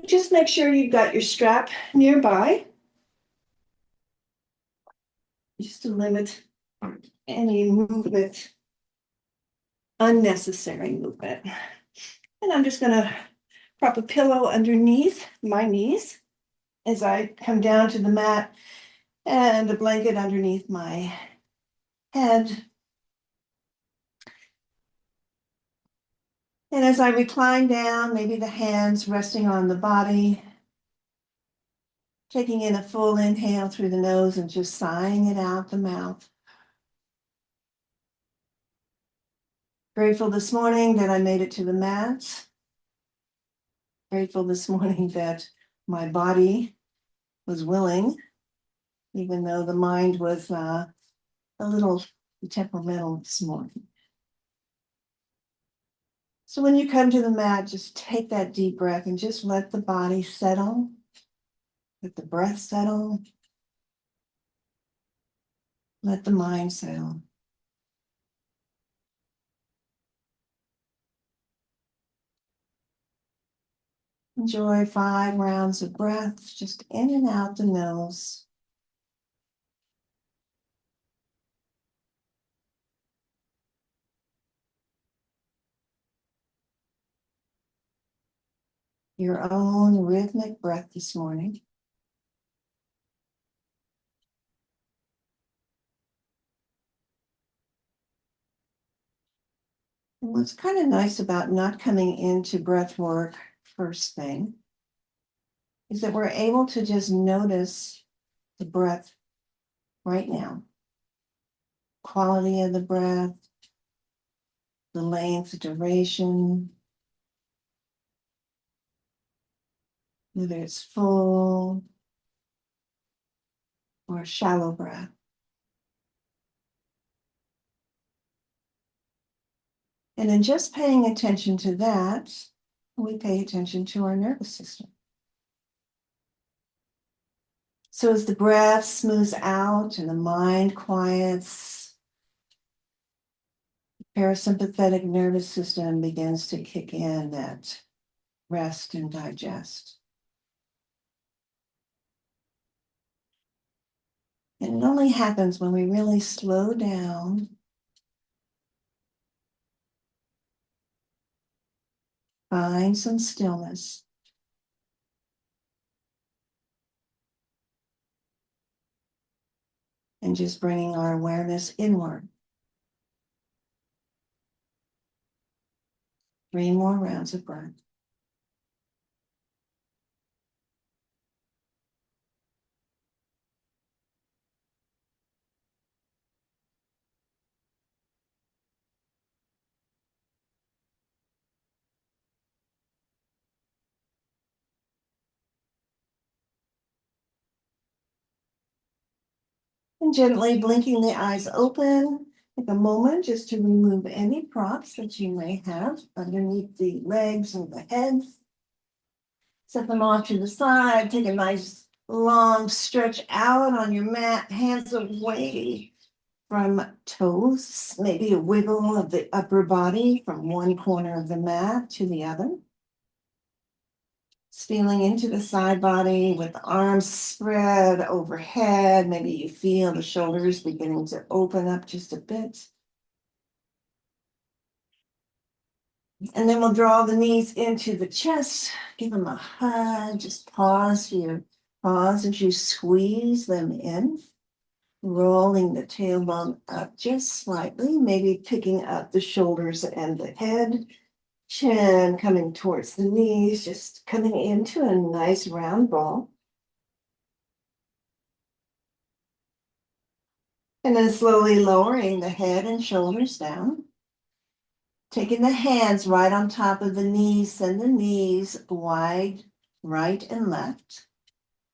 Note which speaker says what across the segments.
Speaker 1: Just make sure you've got your strap nearby. Just to limit any movement, unnecessary movement. And I'm just gonna prop a pillow underneath my knees as I come down to the mat and a blanket underneath my head. And as I recline down, maybe the hands resting on the body, taking in a full inhale through the nose and just sighing it out the mouth. Grateful this morning that I made it to the mat. Grateful this morning that my body was willing, even though the mind was a little temperamental this morning. So when you come to the mat, just take that deep breath and just let the body settle. Let the breath settle. Let the mind settle. Enjoy 5 rounds of breath, just in and out the nose. Your own rhythmic breath this morning. And what's kind of nice about not coming into breath work first thing is that we're able to just notice the breath right now. Quality of the breath, the length, the duration, whether it's full or shallow breath. And in just paying attention to that, we pay attention to our nervous system. So as the breath smooths out and the mind quiets, the parasympathetic nervous system begins to kick in that rest and digest. And it only happens when we really slow down, find some stillness, and just bringing our awareness inward. 3 more rounds of breath. And gently blinking the eyes open, take a moment just to remove any props that you may have underneath the legs and the head. Set them off to the side, take a nice long stretch out on your mat, hands away from toes, maybe a wiggle of the upper body from one corner of the mat to the other. Feeling into the side body with the arms spread overhead. Maybe you feel the shoulders beginning to open up just a bit. And then we'll draw the knees into the chest, give them a hug, just pause here. Pause as you squeeze them in, rolling the tailbone up just slightly, maybe picking up the shoulders and the head. Chin coming towards the knees, just coming into a nice round ball. And then slowly lowering the head and shoulders down. Taking the hands right on top of the knees, send the knees wide, right and left.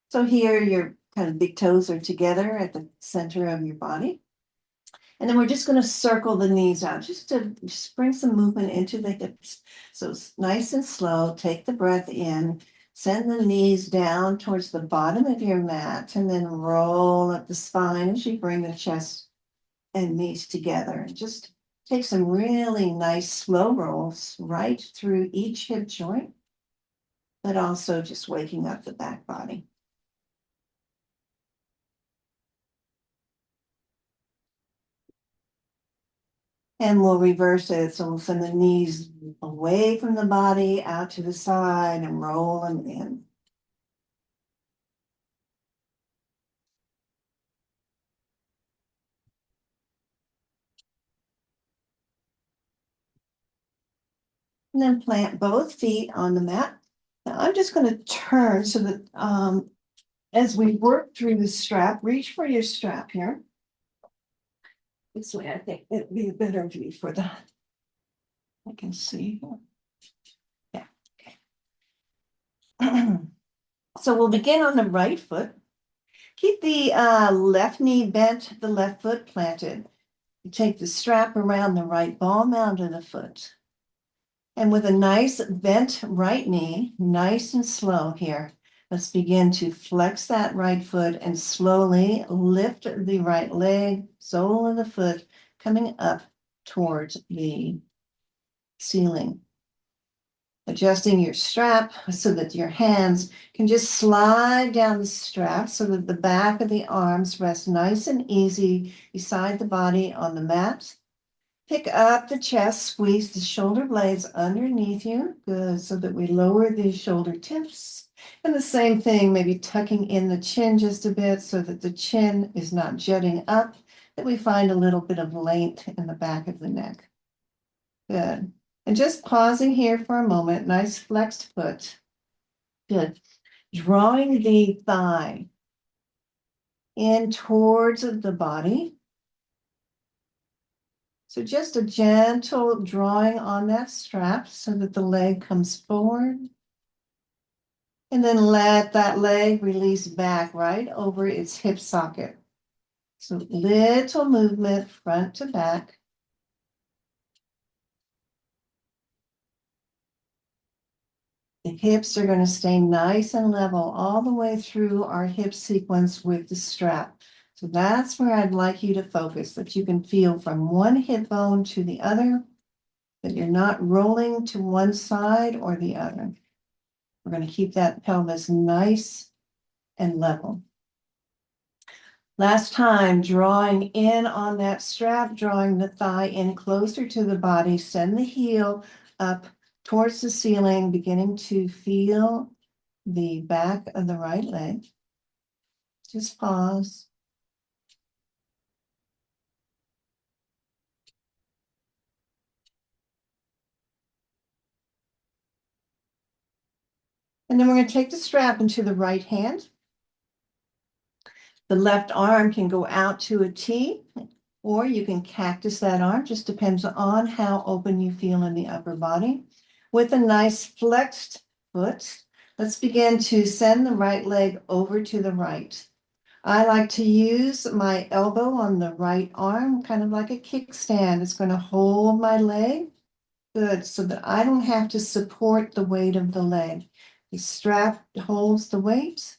Speaker 1: So here your kind of big toes are together at the center of your body. And then we're just going to circle the knees out, just to bring some movement into the hips. So it's nice and slow. Take the breath in, send the knees down towards the bottom of your mat, and then roll up the spine as you bring the chest and knees together. Just take some really nice slow rolls right through each hip joint. but also just waking up the back body. And we'll reverse it. So we'll send the knees away from the body, out to the side, and roll them in. And then plant both feet on the mat. Now I'm just going to turn so that as we work through the strap, reach for your strap here. This way, I think it'd be a better view for that. I can see. Yeah. Okay. So we'll begin on the right foot. Keep the left knee bent, the left foot planted. You take the strap around the right ball mound of the foot. And with a nice bent right knee, nice and slow here, let's begin to flex that right foot and slowly lift the right leg, sole of the foot, coming up towards the ceiling. Adjusting your strap so that your hands can just slide down the strap so that the back of the arms rest nice and easy beside the body on the mat. Pick up the chest, squeeze the shoulder blades underneath you. Good, so that we lower the shoulder tips. And the same thing, maybe tucking in the chin just a bit so that the chin is not jutting up, that we find a little bit of length in the back of the neck. Good. And just pausing here for a moment, nice flexed foot. Good. Drawing the thigh in towards the body. So just a gentle drawing on that strap so that the leg comes forward. And then let that leg release back right over its hip socket. So little movement front to back. The hips are going to stay nice and level all the way through our hip sequence with the strap. So that's where I'd like you to focus, that you can feel from one hip bone to the other, that you're not rolling to one side or the other. We're going to keep that pelvis nice and level. Last time, drawing in on that strap, drawing the thigh in closer to the body, send the heel up towards the ceiling, beginning to feel the back of the right leg. Just pause. And then we're going to take the strap into the right hand. The left arm can go out to a T, or you can cactus that arm, just depends on how open you feel in the upper body. With a nice flexed foot, let's begin to send the right leg over to the right. I like to use my elbow on the right arm, kind of like a kickstand. It's going to hold my leg. Good, so that I don't have to support the weight of the leg. The strap holds the weight.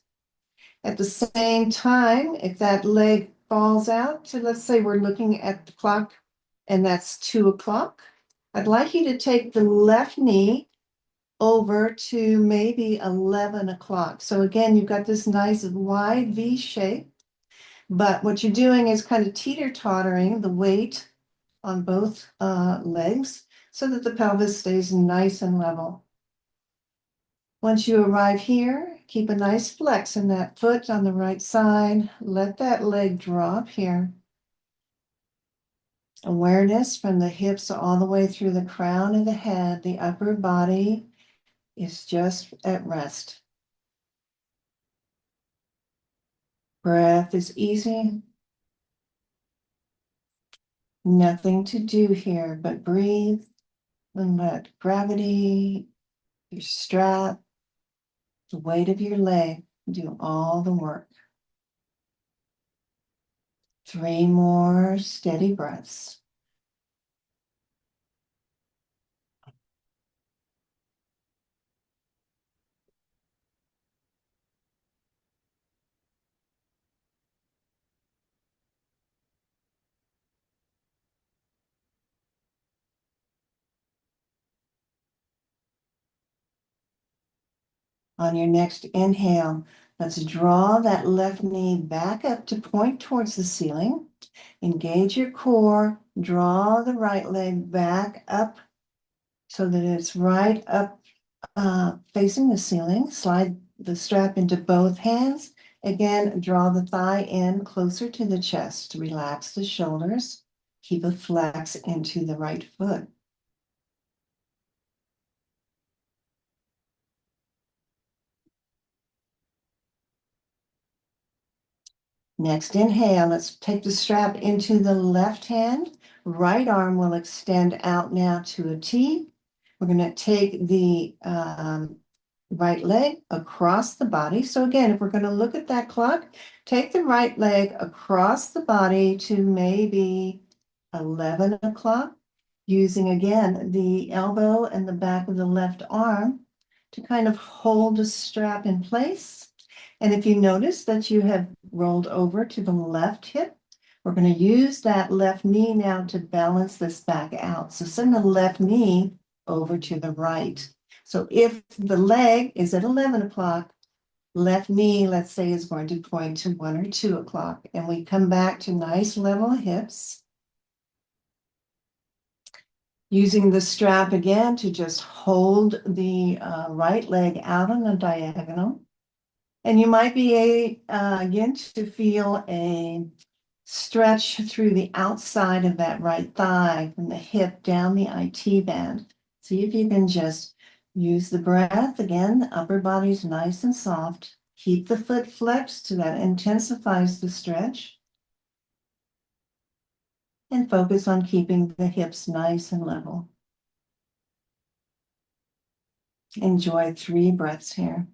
Speaker 1: At the same time, if that leg falls out, so let's say we're looking at the clock and that's 2 o'clock, I'd like you to take the left knee over to maybe 11 o'clock. So again, you've got this nice wide V shape, but what you're doing is kind of teeter-tottering the weight on both legs so that the pelvis stays nice and level. Once you arrive here, keep a nice flex in that foot on the right side. Let that leg drop here. Awareness from the hips all the way through the crown of the head. The upper body is just at rest. Breath is easy. Nothing to do here but breathe and let gravity, your strap, the weight of your leg do all the work. 3 more steady breaths. On your next inhale, let's draw that left knee back up to point towards the ceiling. Engage your core, draw the right leg back up so that it's right up facing the ceiling. Slide the strap into both hands. Again, draw the thigh in closer to the chest. Relax the shoulders. Keep a flex into the right foot. Next inhale, let's take the strap into the left hand. Right arm will extend out now to a T. We're going to take the right leg across the body. So again, if we're going to look at that clock, take the right leg across the body to maybe 11 o'clock, using again the elbow and the back of the left arm to kind of hold the strap in place. And if you notice that you have rolled over to the left hip, we're going to use that left knee now to balance this back out. So send the left knee over to the right. So if the leg is at 11 o'clock, left knee, let's say, is going to point to 1 or 2 o'clock. And we come back to nice level hips. Using the strap again to just hold the right leg out on the diagonal. And you might be again to feel a stretch through the outside of that right thigh from the hip down the IT band. See if you can just use the breath. Again, the upper body's nice and soft. Keep the foot flexed so that intensifies the stretch. And focus on keeping the hips nice and level. Enjoy 3 breaths here.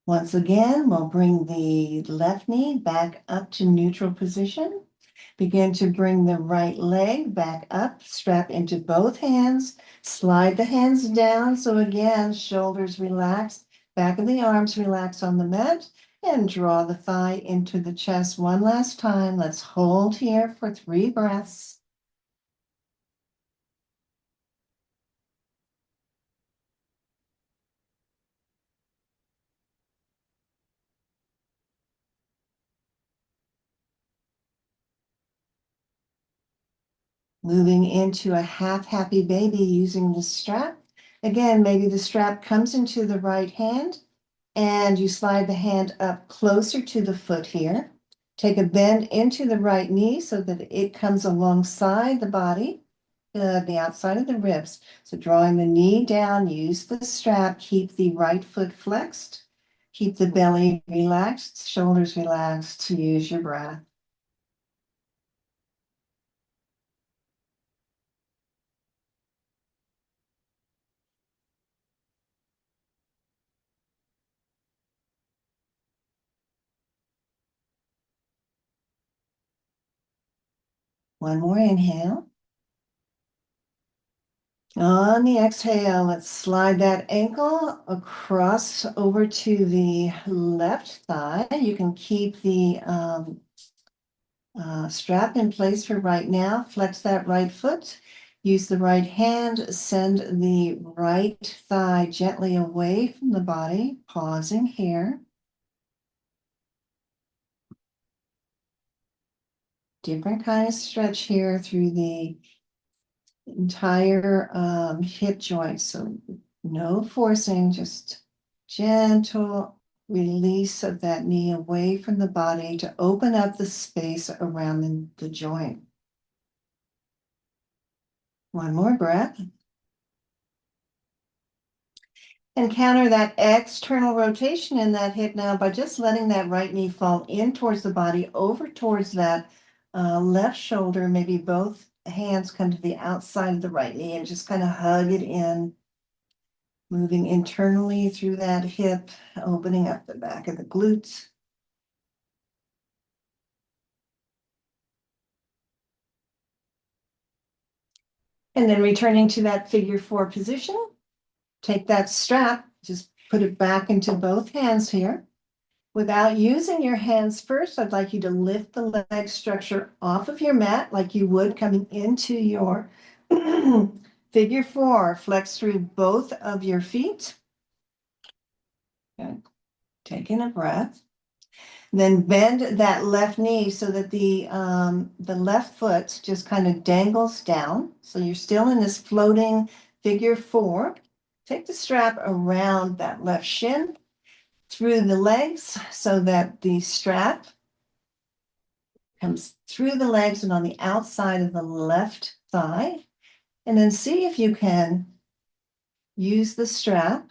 Speaker 1: Once again, we'll bring the left knee back up to neutral position. Begin to bring the right leg back up, strap into both hands, slide the hands down. So again, shoulders relax, back of the arms relax on the mat, and draw the thigh into the chest one last time. Let's hold here for 3 breaths. Moving into a half happy baby using the strap. Again, maybe the strap comes into the right hand and you slide the hand up closer to the foot here. Take a bend into the right knee so that it comes alongside the body, the outside of the ribs. So drawing the knee down, use the strap, keep the right foot flexed, keep the belly relaxed, shoulders relaxed to use your breath. One more inhale. On the exhale, let's slide that ankle across over to the left thigh. You can keep the strap in place for right now. Flex that right foot. Use the right hand. Send the right thigh gently away from the body. Pausing here. Different kind of stretch here through the entire hip joint. So no forcing, just gentle release of that knee away from the body to open up the space around the joint. One more breath. And counter that external rotation in that hip now by just letting that right knee fall in towards the body, over towards that left shoulder. Maybe both hands come to the outside of the right knee and just kind of hug it in. Moving internally through that hip, opening up the back of the glutes. And then returning to that figure 4 position. Take that strap, just put it back into both hands here. Without using your hands first, I'd like you to lift the leg structure off of your mat like you would coming into your figure four. Flex through both of your feet. Good. Taking a breath. Then bend that left knee so that the left foot just kind of dangles down. So you're still in this floating figure four. Take the strap around that left shin through the legs so that the strap comes through the legs and on the outside of the left thigh. And then see if you can use the strap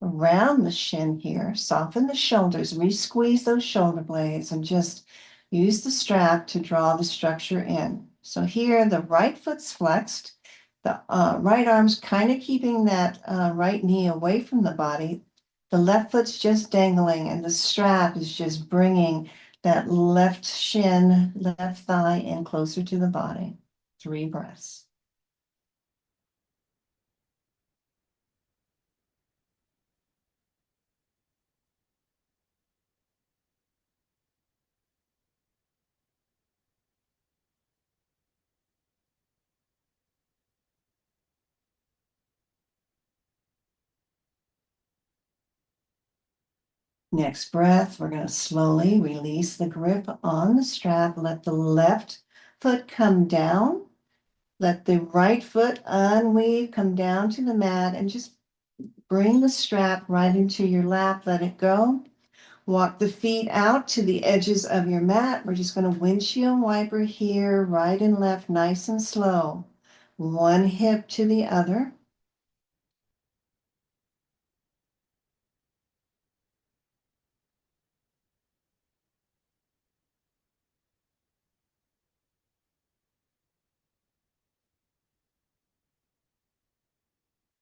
Speaker 1: around the shin here, soften the shoulders, re-squeeze those shoulder blades, and just use the strap to draw the structure in. So here, the right foot's flexed, the right arm's kind of keeping that right knee away from the body. The left foot's just dangling, and the strap is just bringing that left shin, left thigh in closer to the body. 3 breaths. Next breath, we're going to slowly release the grip on the strap. Let the left foot come down. Let the right foot unweave, come down to the mat, and just bring the strap right into your lap. Let it go. Walk the feet out to the edges of your mat. We're just going to windshield wiper here, right and left, nice and slow. One hip to the other.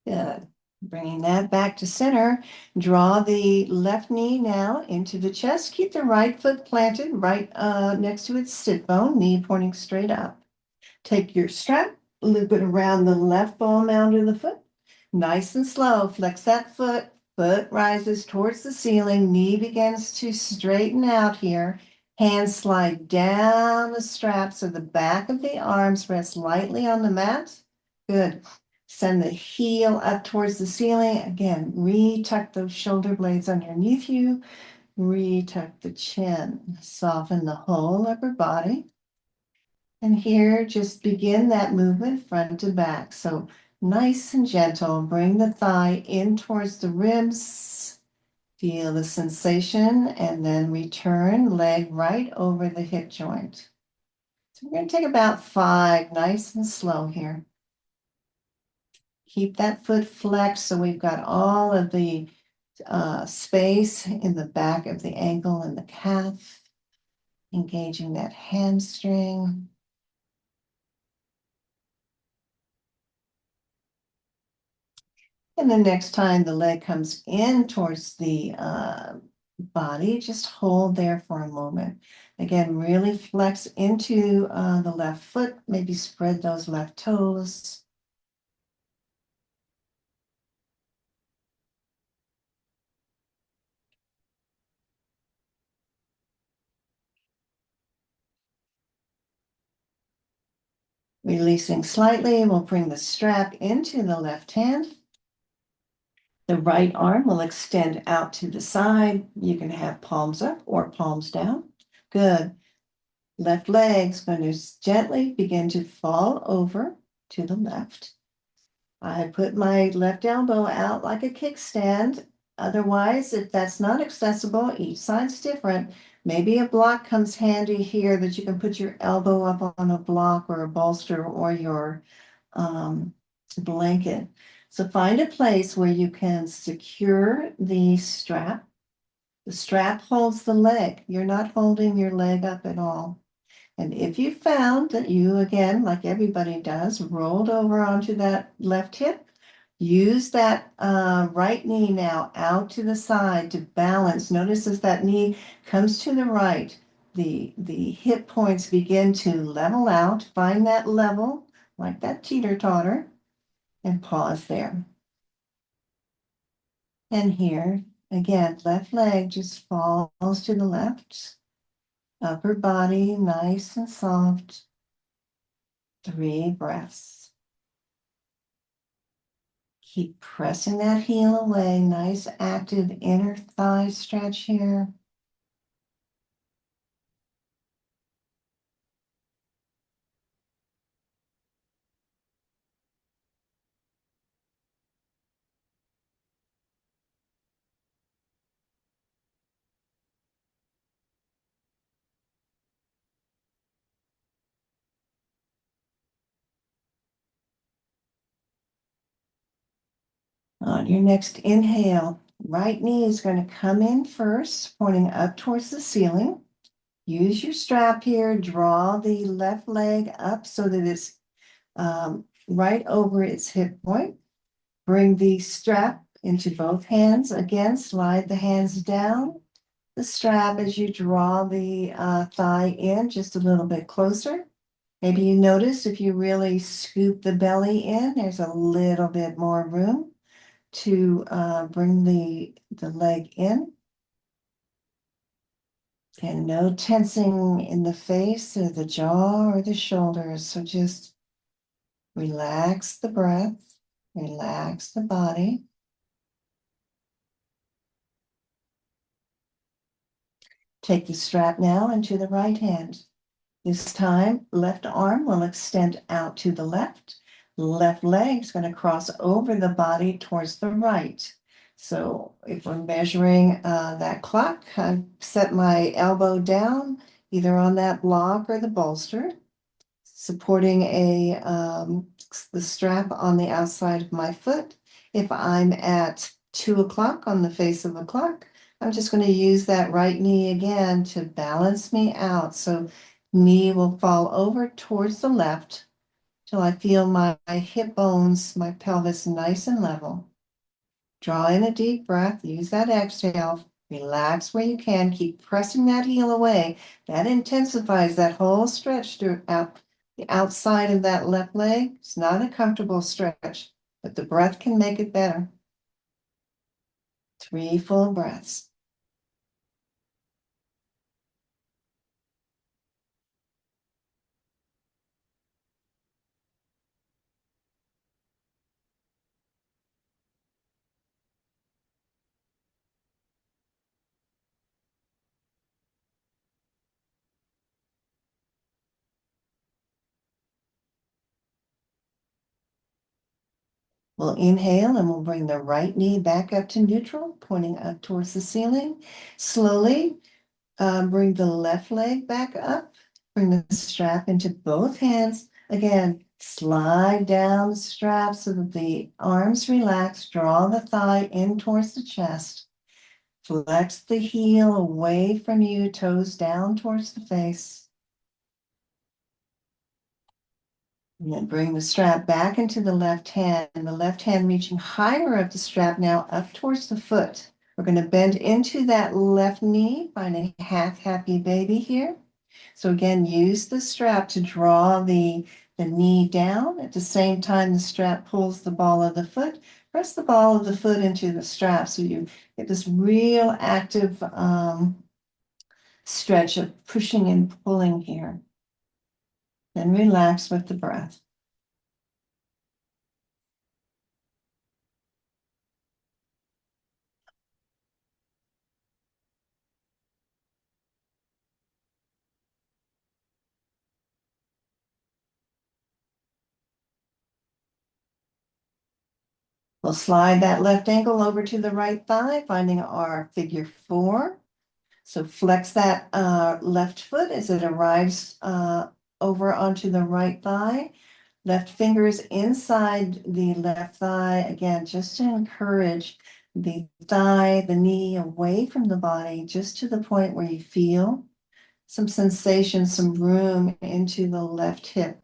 Speaker 1: Good. Bringing that back to center. Draw the left knee now into the chest. Keep the right foot planted right next to its sit bone, knee pointing straight up. Take your strap, loop it around the left ball mound of the foot. Nice and slow. Flex that foot. Foot rises towards the ceiling. Knee begins to straighten out here. Hands slide down the strap so the back of the arms rest lightly on the mat. Good. Send the heel up towards the ceiling. Again, re-tuck those shoulder blades underneath you. Re-tuck the chin. Soften the whole upper body. And here, just begin that movement front to back. So nice and gentle. Bring the thigh in towards the ribs. Feel the sensation and then return leg right over the hip joint. So we're going to take about 5, nice and slow here. Keep that foot flexed so we've got all of the space in the back of the ankle and the calf, engaging that hamstring. And the next time the leg comes in towards the body, just hold there for a moment. Again, really flex into the left foot, maybe spread those left toes. Releasing slightly, we'll bring the strap into the left hand. The right arm will extend out to the side. You can have palms up or palms down. Good. Left leg's going to gently begin to fall over to the left. I put my left elbow out like a kickstand. Otherwise, if that's not accessible, each side's different. Maybe a block comes handy here that you can put your elbow up on a block or a bolster or your blanket. So find a place where you can secure the strap. The strap holds the leg. You're not holding your leg up at all. And if you found that you, again, like everybody does, rolled over onto that left hip, use that right knee now out to the side to balance. Notice as that knee comes to the right, the hip points begin to level out. Find that level, like that teeter-totter, and pause there. And here, again, left leg just falls to the left. Upper body nice and soft. 3 breaths. Keep pressing that heel away. Nice active inner thigh stretch here. On your next inhale, right knee is going to come in first, pointing up towards the ceiling. Use your strap here, draw the left leg up so that it's right over its hip point. Bring the strap into both hands. Again, slide the hands down the strap as you draw the thigh in just a little bit closer. Maybe you notice if you really scoop the belly in, there's a little bit more room to bring the leg in. And no tensing in the face or the jaw or the shoulders. So just relax the breath, relax the body. Take the strap now into the right hand. This time, left arm will extend out to the left. Left leg is going to cross over the body towards the right. So if we're measuring that clock, I set my elbow down either on that block or the bolster, supporting the strap on the outside of my foot. If I'm at 2 o'clock on the face of the clock, I'm just going to use that right knee again to balance me out. So knee will fall over towards the left till I feel my hip bones, my pelvis nice and level. Draw in a deep breath, use that exhale, relax where you can, keep pressing that heel away. That intensifies that whole stretch throughout the outside of that left leg. It's not a comfortable stretch, but the breath can make it better. 3 full breaths. We'll inhale and we'll bring the right knee back up to neutral, pointing up towards the ceiling. Slowly bring the left leg back up. Bring the strap into both hands. Again, slide down the strap so that the arms relax. Draw the thigh in towards the chest. Flex the heel away from you, toes down towards the face. And then bring the strap back into the left hand, and the left hand reaching higher up the strap now up towards the foot. We're going to bend into that left knee, finding half happy baby here. So again, use the strap to draw the knee down. At the same time, the strap pulls the ball of the foot. Press the ball of the foot into the strap so you get this real active stretch of pushing and pulling here. Then relax with the breath. We'll slide that left ankle over to the right thigh, finding our figure 4. So flex that left foot as it arrives over onto the right thigh. Left fingers inside the left thigh, again, just to encourage the thigh, the knee away from the body, just to the point where you feel some sensation, some room into the left hip.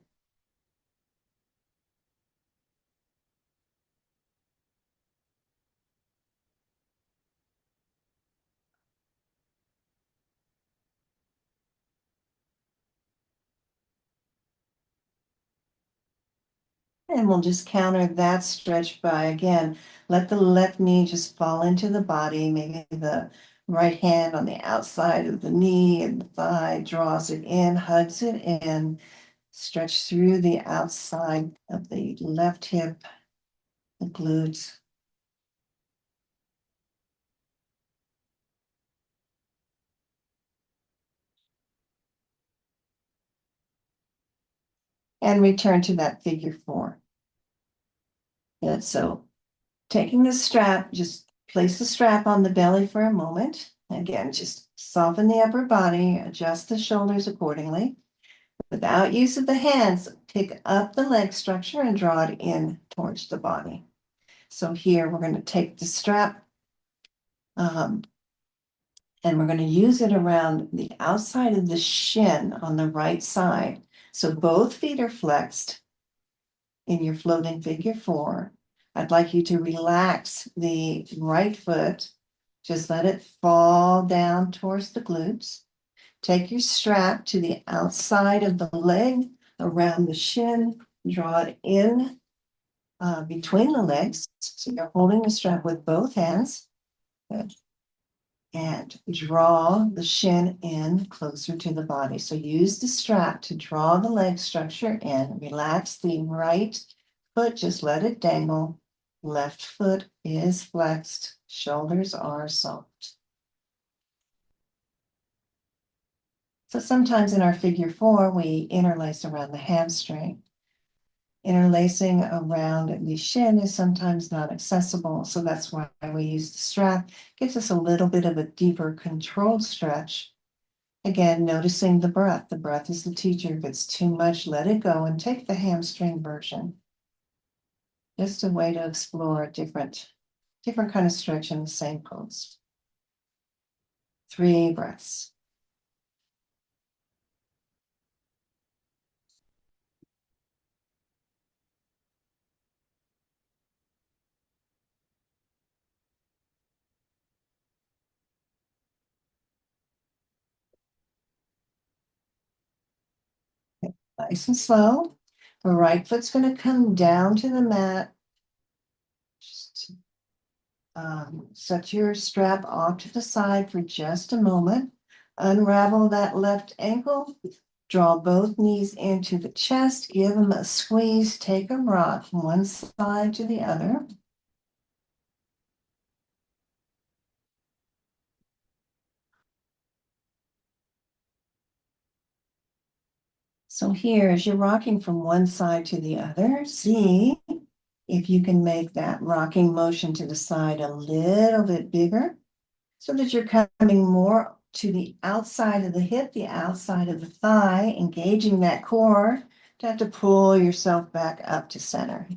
Speaker 1: And we'll just counter that stretch by, again, let the left knee just fall into the body, maybe the right hand on the outside of the knee and the thigh draws it in, hugs it in, stretch through the outside of the left hip, the glutes. And return to that figure 4. Good, so taking the strap, just place the strap on the belly for a moment. Again, just soften the upper body, adjust the shoulders accordingly. Without use of the hands, pick up the leg structure and draw it in towards the body. So here we're going to take the strap and we're going to use it around the outside of the shin on the right side. So both feet are flexed in your floating figure 4. I'd like you to relax the right foot. Just let it fall down towards the glutes. Take your strap to the outside of the leg, around the shin, draw it in between the legs. So you're holding the strap with both hands. Good. And draw the shin in closer to the body. So use the strap to draw the leg structure in. Relax the right foot, just let it dangle. Left foot is flexed, shoulders are soft. So sometimes in our figure 4, we interlace around the hamstring. Interlacing around the shin is sometimes not accessible, so that's why we use the strap. Gives us a little bit of a deeper controlled stretch. Again, noticing the breath. The breath is the teacher. If it's too much, let it go and take the hamstring version. Just a way to explore a different kind of stretch in the same pose. 3 breaths. Nice and slow. The right foot's going to come down to the mat. Just set your strap off to the side for just a moment. Unravel that left ankle. Draw both knees into the chest. Give them a squeeze. Take a rock from one side to the other. So here, as you're rocking from one side to the other, see if you can make that rocking motion to the side a little bit bigger so that you're coming more to the outside of the hip, the outside of the thigh, engaging that core to have to pull yourself back up to center.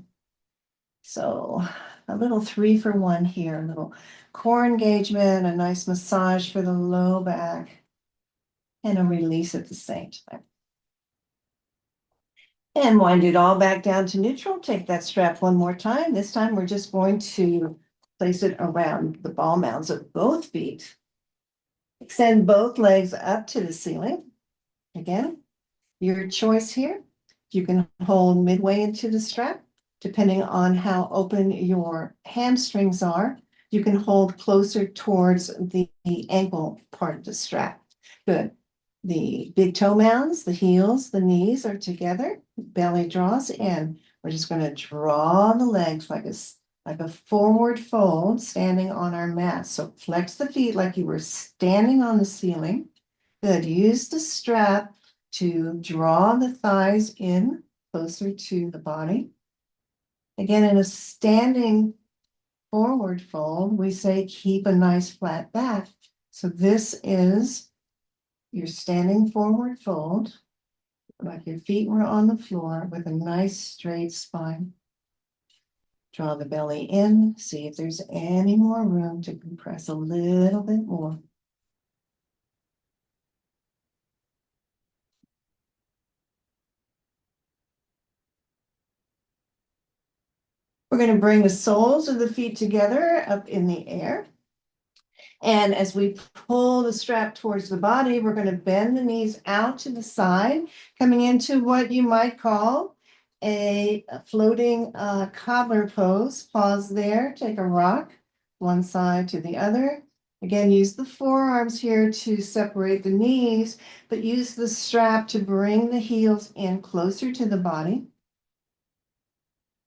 Speaker 1: So a little 3 for 1 here, a little core engagement, a nice massage for the low back, and a release at the same time. And wind it all back down to neutral. Take that strap one more time. This time we're just going to place it around the ball mounds of both feet. Extend both legs up to the ceiling. Again, your choice here. You can hold midway into the strap, depending on how open your hamstrings are. You can hold closer towards the ankle part of the strap. Good. The big toe mounds, the heels, the knees are together. Belly draws in. We're just going to draw the legs like a forward fold standing on our mat. So flex the feet like you were standing on the ceiling. Good. Use the strap to draw the thighs in closer to the body. Again, in a standing forward fold, we say keep a nice flat back. So this is your standing forward fold, like your feet were on the floor with a nice straight spine. Draw the belly in, see if there's any more room to compress a little bit more. We're going to bring the soles of the feet together up in the air. And as we pull the strap towards the body, we're going to bend the knees out to the side, coming into what you might call a floating cobbler pose. Pause there, take a rock, one side to the other. Again, use the forearms here to separate the knees, but use the strap to bring the heels in closer to the body.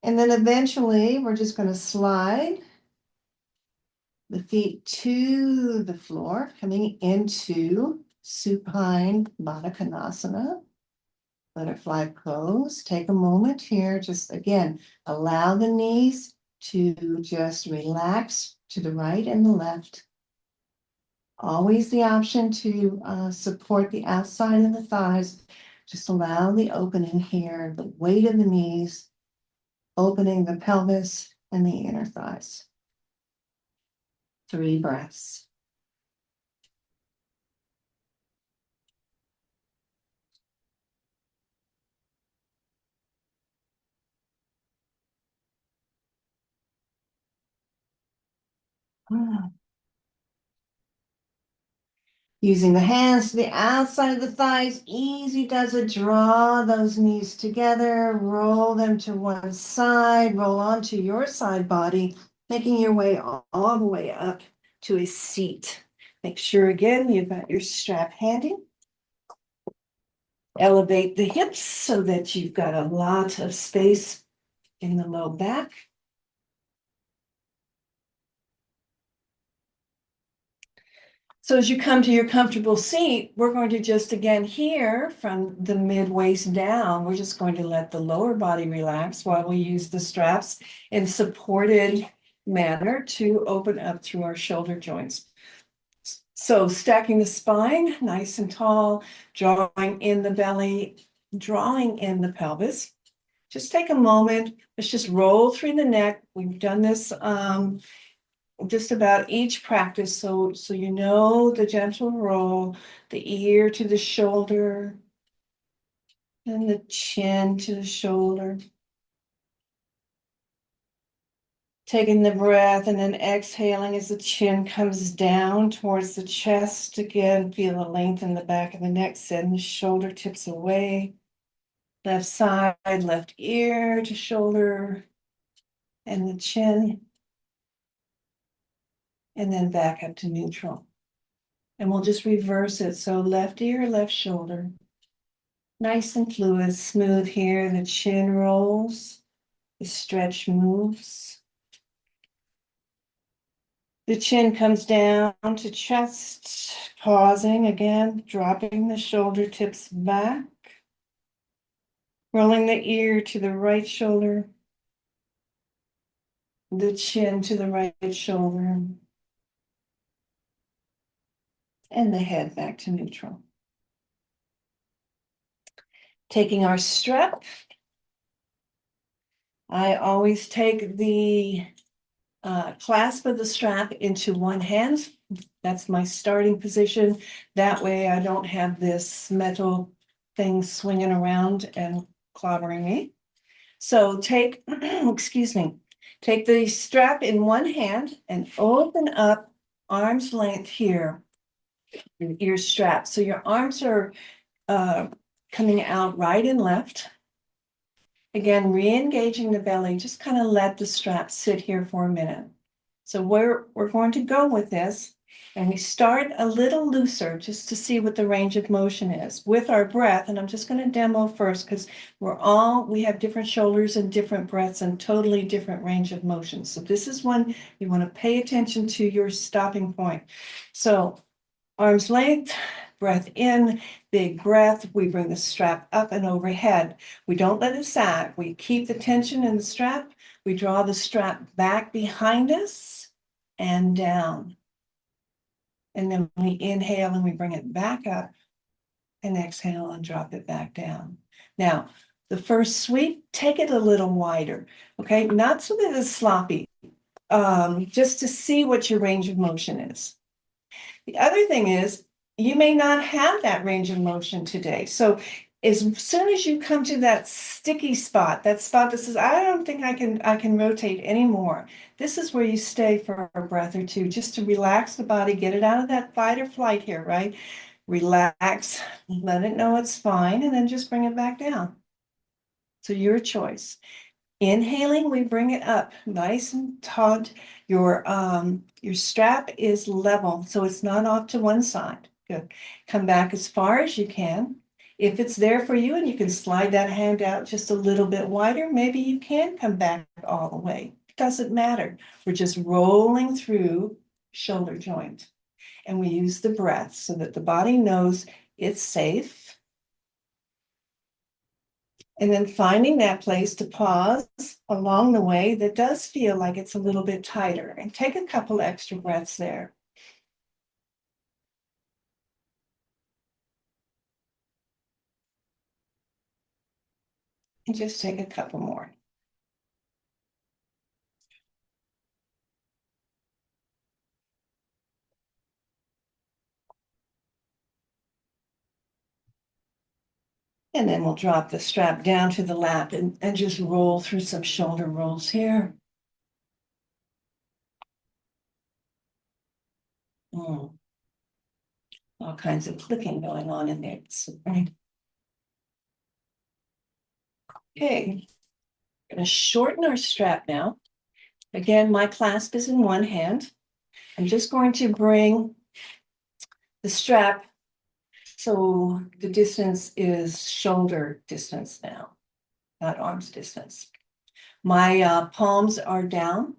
Speaker 1: And then eventually we're just going to slide the feet to the floor, coming into supine Baddha Konasana, butterfly pose. Take a moment here, just again, allow the knees to just relax to the right and the left. Always the option to support the outside of the thighs. Just allow the opening here, the weight of the knees, opening the pelvis and the inner thighs. 3 breaths. Using the hands to the outside of the thighs, easy does it. Draw those knees together, roll them to one side, roll onto your side body, making your way all the way up to a seat. Make sure again you've got your strap handy. Elevate the hips so that you've got a lot of space in the low back. So as you come to your comfortable seat, we're going to just again here from the mid waist down, we're just going to let the lower body relax while we use the straps in supported manner to open up through our shoulder joints. So stacking the spine nice and tall, drawing in the belly, drawing in the pelvis. Just take a moment. Let's just roll through the neck. We've done this just about each practice, so you know the gentle roll, the ear to the shoulder, and the chin to the shoulder. Taking the breath and then exhaling as the chin comes down towards the chest. Again, feel the length in the back of the neck, send the shoulder tips away. Left side, left ear to shoulder, and the chin. And then back up to neutral. And we'll just reverse it. So left ear, left shoulder. Nice and fluid, smooth here. The chin rolls, the stretch moves. The chin comes down to chest, pausing again, dropping the shoulder tips back. Rolling the ear to the right shoulder. The chin to the right shoulder. And the head back to neutral. Taking our strap. I always take the clasp of the strap into one hand. That's my starting position. That way I don't have this metal thing swinging around and clobbering me. So take, excuse me, take the strap in one hand and open up arm's length here, your strap. So your arms are coming out right and left. Again, re-engaging the belly, just kind of let the strap sit here for a minute. So we're going to go with this, and we start a little looser just to see what the range of motion is with our breath. And I'm just going to demo first because we have different shoulders and different breaths and totally different range of motion. So this is one you want to pay attention to your stopping point. So arm's length, breath in, big breath. We bring the strap up and overhead. We don't let it sag. We keep the tension in the strap. We draw the strap back behind us and down. And then we inhale and we bring it back up and exhale and drop it back down. Now, the first sweep, take it a little wider, okay? Not so that it's sloppy, just to see what your range of motion is. The other thing is, you may not have that range of motion today. So as soon as you come to that sticky spot, that spot that says, I don't think I can rotate anymore. This is where you stay for a breath or two, just to relax the body, get it out of that fight or flight here, right? Relax, let it know it's fine, and then just bring it back down.
Speaker 2: So your choice. Inhaling, we bring it up nice and taut. Your strap is level, so it's not off to one side. Good. Come back as far as you can. If it's there for you and you can slide that hand out just a little bit wider, maybe you can come back all the way. It doesn't matter. We're just rolling through shoulder joint. And we use the breath so that the body knows it's safe. And then finding that place to pause along the way that does feel like it's a little bit tighter, and take a couple extra breaths there. And just take a couple more. And then we'll drop the strap down to the lap and just roll through some shoulder rolls here. All kinds of clicking going on in there. Right. Okay, I'm going to shorten our strap now. Again, my clasp is in one hand. I'm just going to bring the strap so the distance is shoulder distance now, not arm's distance. My palms are down.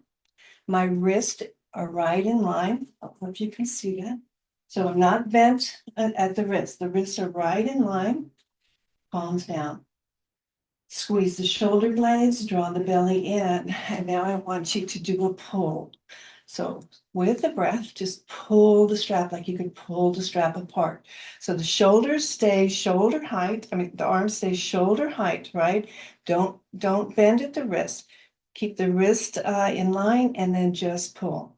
Speaker 2: My wrists are right in line. I hope you can see that. So I'm not bent at the wrist. The wrists are right in line, palms down. Squeeze the shoulder blades, draw the belly in, and now I want you to do a pull. So with the breath, just pull the strap like you could pull the strap apart. So the shoulders stay shoulder height. I mean, the arms stay shoulder height, right? Don't bend at the wrist. Keep the wrist in line and then just pull.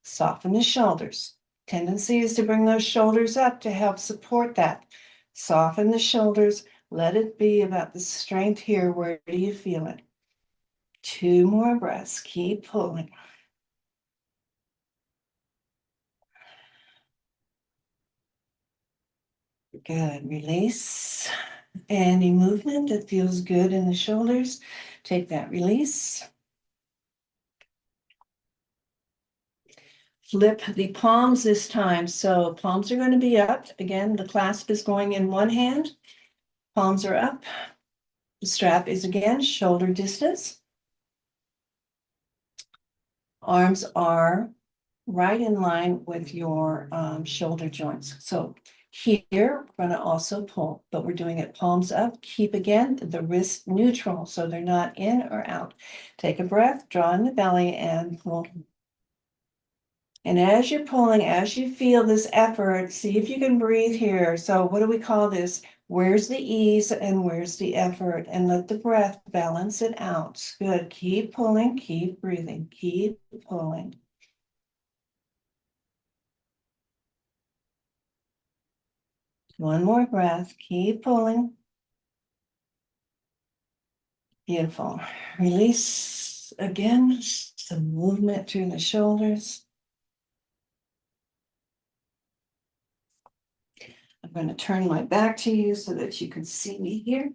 Speaker 2: Soften the shoulders. Tendency is to bring those shoulders up to help support that. Soften the shoulders. Let it be about the strength here. Where do you feel it? 2 more breaths. Keep pulling. Good. Release any movement that feels good in the shoulders. Take that release. Flip the palms this time. So palms are going to be up. Again, the clasp is going in one hand. Palms are up. The strap is again shoulder distance. Arms are right in line with your shoulder joints. So here, we're going to also pull, but we're doing it palms up. Keep again the wrist neutral so they're not in or out. Take a breath, draw in the belly, and pull. And as you're pulling, as you feel this effort, see if you can breathe here. So what do we call this? Where's the ease and where's the effort? And let the breath balance it out. Good. Keep pulling, keep breathing, keep pulling. One more breath. Keep pulling. Beautiful. Release again. Some movement through the shoulders. I'm going to turn my back to you so that you can see me here.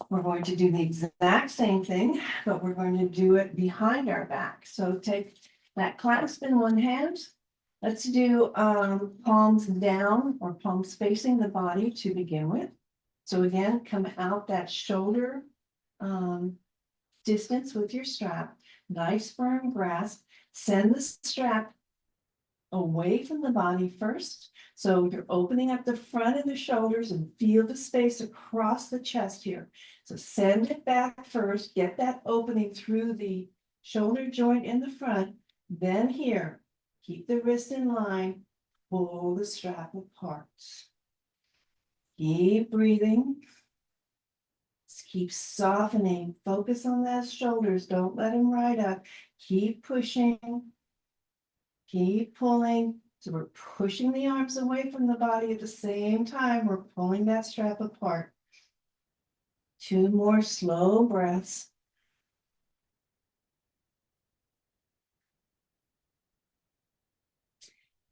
Speaker 2: We're going to do the exact same thing, but we're going to do it behind our back. So take that clasp in one hand. Let's do palms down or palms facing the body to begin with. So again, come out that shoulder distance with your strap. Nice firm grasp. Send the strap away from the body first. So you're opening up the front of the shoulders and feel the space across the chest here. So send it back first, get that opening through the shoulder joint in the front. Then here, keep the wrist in line, pull the strap apart. Keep breathing. Keep softening. Focus on those shoulders. Don't let them ride up. Keep pushing. Keep pulling. So we're pushing the arms away from the body at the same time. We're pulling that strap apart. 2 more slow breaths.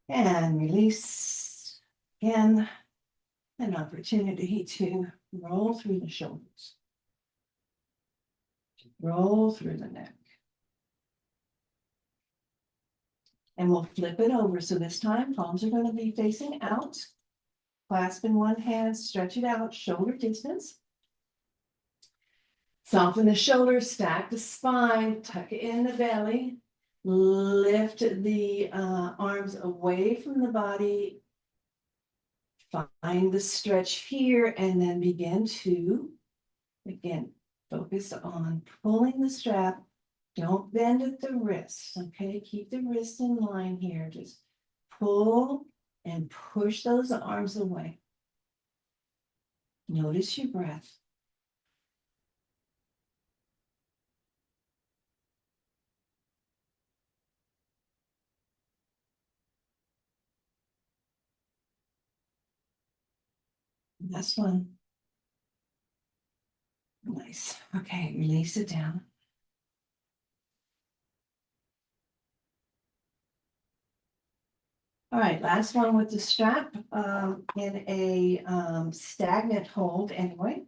Speaker 2: And release. Again, an opportunity to roll through the shoulders. Roll through the neck. And we'll flip it over. So this time palms are going to be facing out. Clasp in one hand, stretch it out, shoulder distance. Soften the shoulders, stack the spine, tuck it in the belly. Lift the arms away from the body. Find the stretch here and then begin to, again, focus on pulling the strap. Don't bend at the wrist, okay? Keep the wrist in line here. Just pull and push those arms away. Notice your breath. That's one. Nice. Okay, release it down. All right, last one with the strap in a stagnant hold anyway.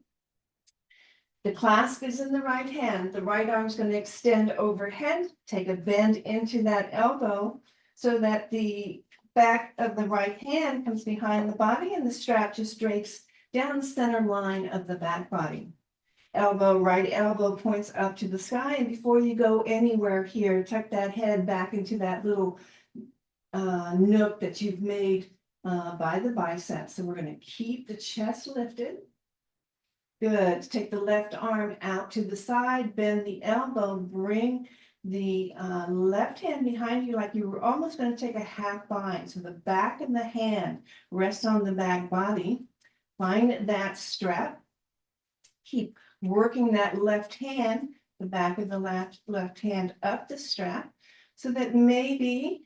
Speaker 2: The clasp is in the right hand. The right arm is going to extend overhead. Take a bend into that elbow so that the back of the right hand comes behind the body and the strap just drapes down the center line of the back body. Elbow, right elbow points up to the sky. And before you go anywhere here, tuck that head back into that little nook that you've made by the biceps. So we're going to keep the chest lifted. Good. Take the left arm out to the side, bend the elbow, bring the left hand behind you like you were almost going to take a half bind. So the back of the hand rests on the back body. Find that strap. Keep working that left hand, the back of the left hand up the strap, so that maybe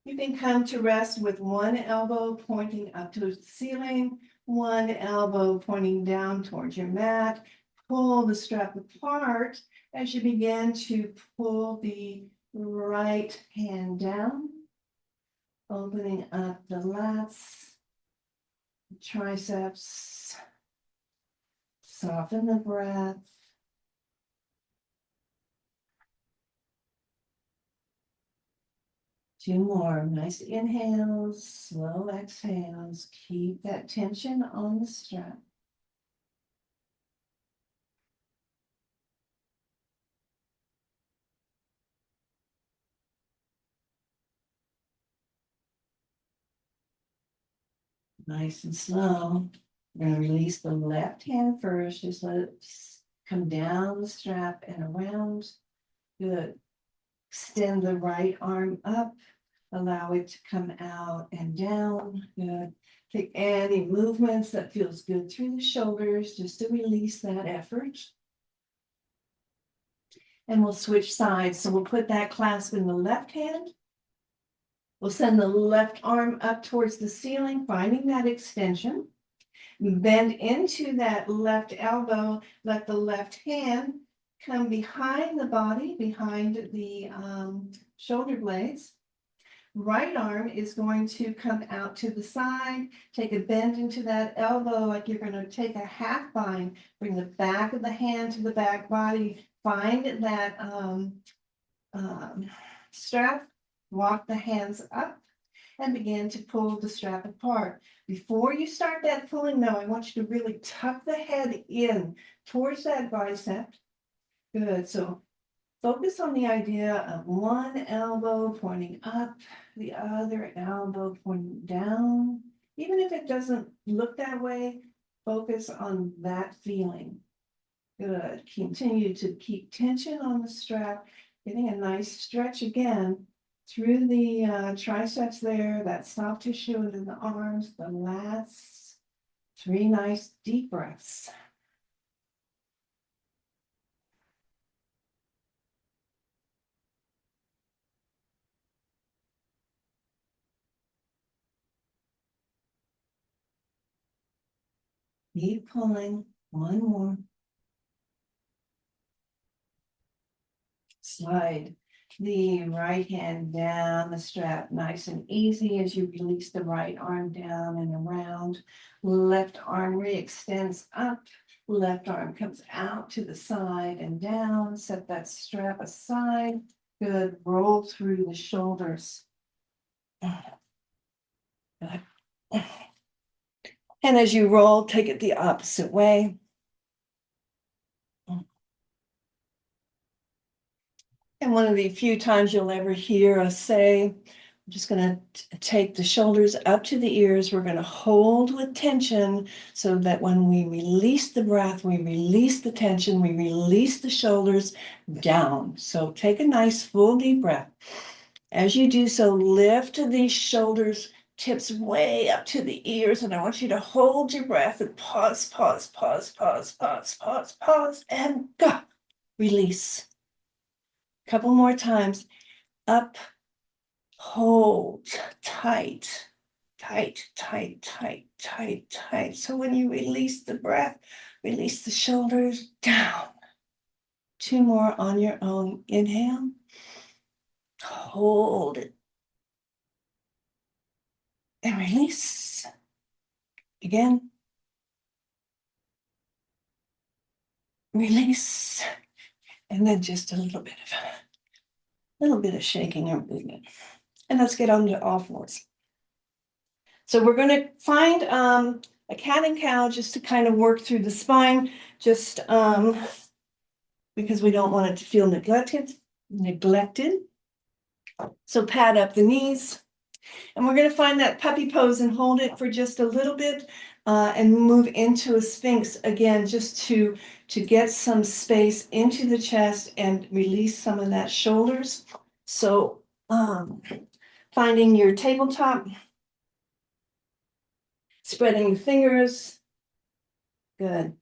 Speaker 2: you can come to rest with one elbow pointing up to the ceiling, one elbow pointing down towards your mat. Pull the strap apart as you begin to pull the right hand down, opening up the lats, triceps. Soften the breath. Two more nice inhales, slow exhales. Keep that tension on the strap. Nice and slow. We're going to release the left hand first. Just let it come down the strap and around. Good. Extend the right arm up. Allow it to come out and down. Good. Take any movements that feels good through the shoulders just to release that effort. And we'll switch sides. So we'll put that clasp in the left hand. We'll send the left arm up towards the ceiling, finding that extension. Bend into that left elbow. Let the left hand come behind the body, behind the shoulder blades. Right arm is going to come out to the side. Take a bend into that elbow like you're going to take a half bind. Bring the back of the hand to the back body. Find that strap. Walk the hands up and begin to pull the strap apart. Before you start that pulling though, I want you to really tuck the head in towards that bicep. Good. So focus on the idea of one elbow pointing up, the other elbow pointing down. Even if it doesn't look that way, focus on that feeling. Good. Continue to keep tension on the strap, getting a nice stretch again through the triceps there, that soft tissue in the arms, the lats. 3 nice deep breaths. Keep pulling. One more. Slide the right hand down the strap nice and easy as you release the right arm down and around. Left arm re-extends up. Left arm comes out to the side and down. Set that strap aside. Good. Roll through the shoulders. Good. And as you roll, take it the opposite way. And one of the few times you'll ever hear us say, I'm just going to take the shoulders up to the ears. We're going to hold with tension so that when we release the breath, we release the tension, we release the shoulders down. So take a nice full deep breath. As you do so, lift these shoulders tips way up to the ears, and I want you to hold your breath and pause, pause, pause, pause, pause, pause, pause, and go. Release. Couple more times. Up, hold, tight, tight, tight, tight, tight, tight. So when you release the breath, release the shoulders down. 2 more on your own. Inhale. Hold it. And release. Again. Release. And then just a little bit of shaking or movement. And let's get on to all fours. So we're going to find a cat and cow just to kind of work through the spine, just because we don't want it to feel neglected. So pad up the knees. And we're going to find that puppy pose and hold it for just a little bit and move into a sphinx again, just to get some space into the chest and release some of that shoulders. So finding your tabletop, spreading the fingers. Good.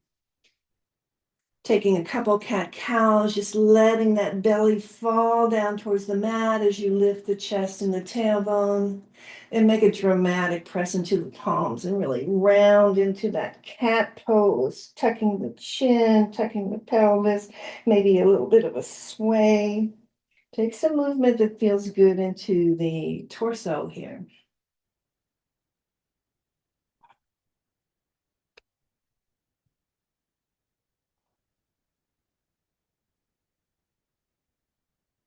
Speaker 2: Taking a couple cat cows, just letting that belly fall down towards the mat as you lift the chest and the tailbone. And make a dramatic press into the palms and really round into that cat pose, tucking the chin, tucking the pelvis, maybe a little bit of a sway. Take some movement that feels good into the torso here.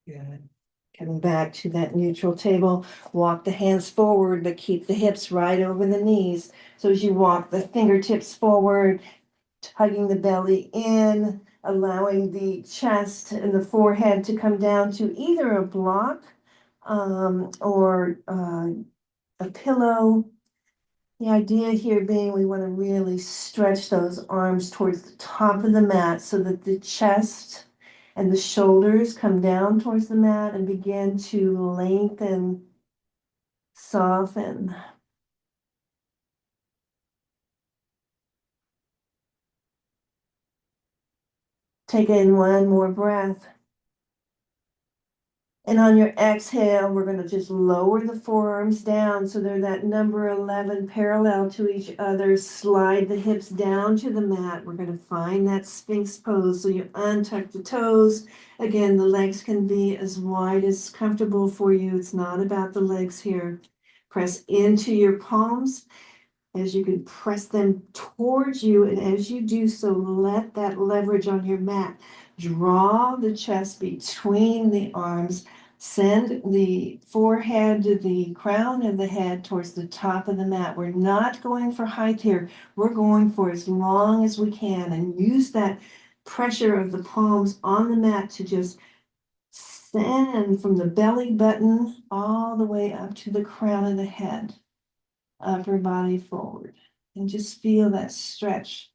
Speaker 2: Good. Coming back to that neutral table, walk the hands forward, but keep the hips right over the knees. So as you walk the fingertips forward, tugging the belly in, allowing the chest and the forehead to come down to either a block or a pillow. The idea here being we want to really stretch those arms towards the top of the mat so that the chest and the shoulders come down towards the mat and begin to lengthen, soften. Take in one more breath. And on your exhale, we're going to just lower the forearms down so they're that number 11 parallel to each other. Slide the hips down to the mat. We're going to find that Sphinx pose. So you untuck the toes. Again, the legs can be as wide as comfortable for you. It's not about the legs here. Press into your palms as you can press them towards you. And as you do so, let that leverage on your mat. Draw the chest between the arms. Send the forehead to the crown of the head towards the top of the mat. We're not going for height here. We're going for as long as we can, and use that pressure of the palms on the mat to just send from the belly button all the way up to the crown of the head. Upper body forward. And just feel that stretch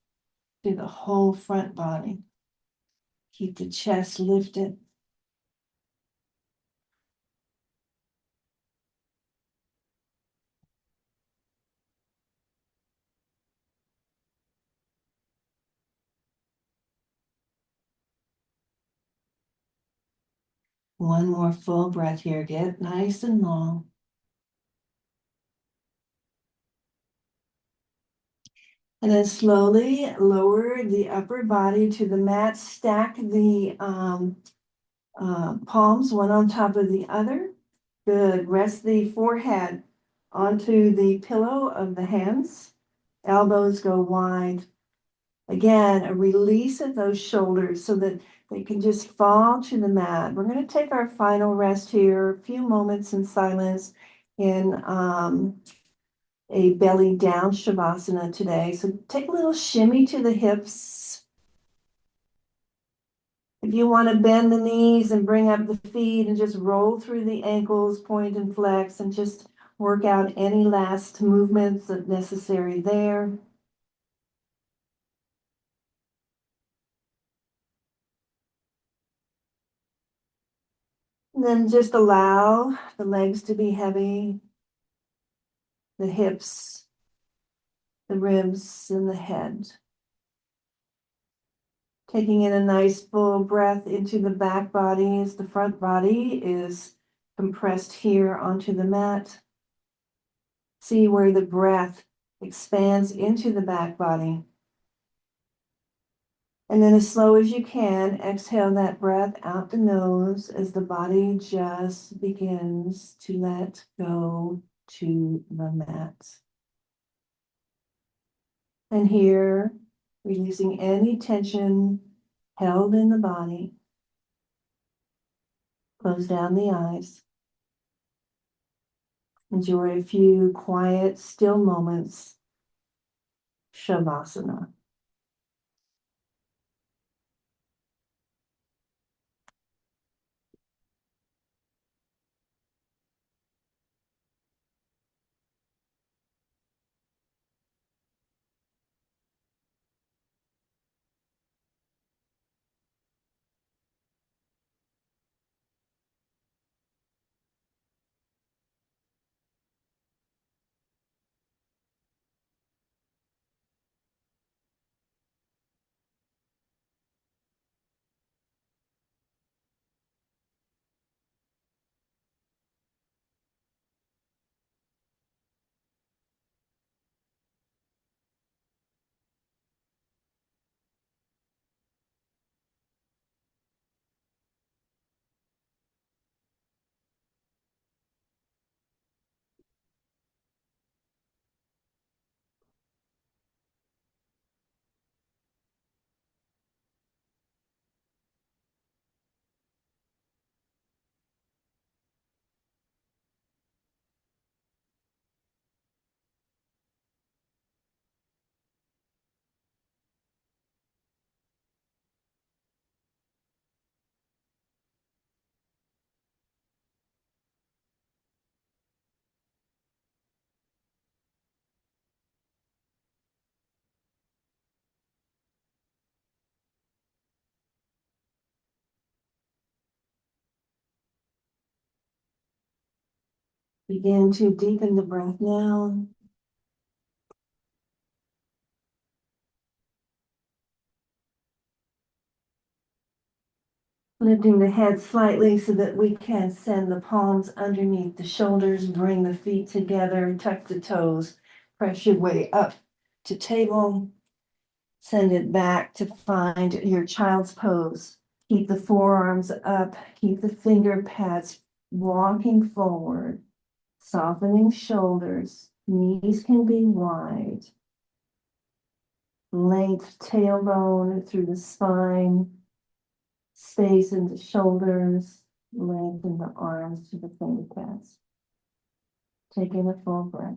Speaker 2: through the whole front body. Keep the chest lifted. One more full breath here. Get nice and long. And then slowly lower the upper body to the mat. Stack the palms one on top of the other. Good. Rest the forehead onto the pillow of the hands. Elbows go wide. Again, a release of those shoulders so that they can just fall to the mat. We're going to take our final rest here, a few moments in silence in a belly down Shavasana today. So take a little shimmy to the hips. If you want to bend the knees and bring up the feet and just roll through the ankles, point and flex, and just work out any last movements that necessary there. And then just allow the legs to be heavy, the hips, the ribs, and the head. Taking in a nice full breath into the back body as the front body is compressed here onto the mat. See where the breath expands into the back body. And then as slow as you can, exhale that breath out the nose as the body just begins to let go to the mat. And here, releasing any tension held in the body. Close down the eyes. Enjoy a few quiet, still moments. Shavasana. Begin to deepen the breath now. Lifting the head slightly so that we can send the palms underneath the shoulders, bring the feet together, tuck the toes, press your way up to table. Send it back to find your child's pose. Keep the forearms up, keep the finger pads walking forward, softening shoulders, knees can be wide. Length tailbone through the spine, space in the shoulders, lengthen the arms to the finger pads. Taking a full breath.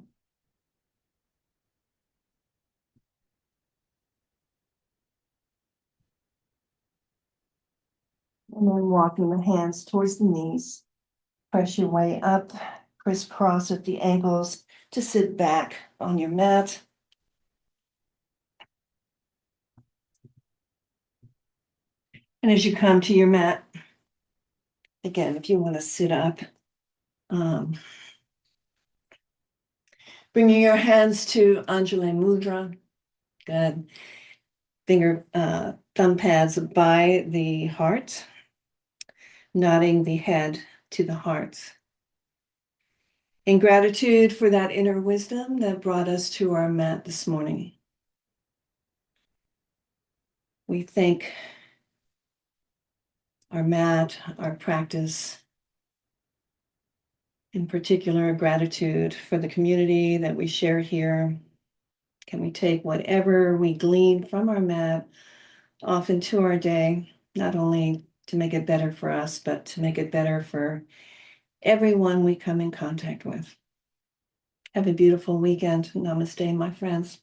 Speaker 2: And then walking the hands towards the knees. Press your way up, crisscross at the ankles to sit back on your mat. And as you come to your mat, again, if you want to sit up, bringing your hands to Anjali Mudra. Good. Finger, thumb pads by the heart, nodding the head to the heart. In gratitude for that inner wisdom that brought us to our mat this morning, we thank our mat, our practice, in particular, gratitude for the community that we share here, Can we take whatever we glean from our mat off into our day, not only to make it better for us, but to make it better for everyone we come in contact with. Have a beautiful weekend. Namaste, my friends.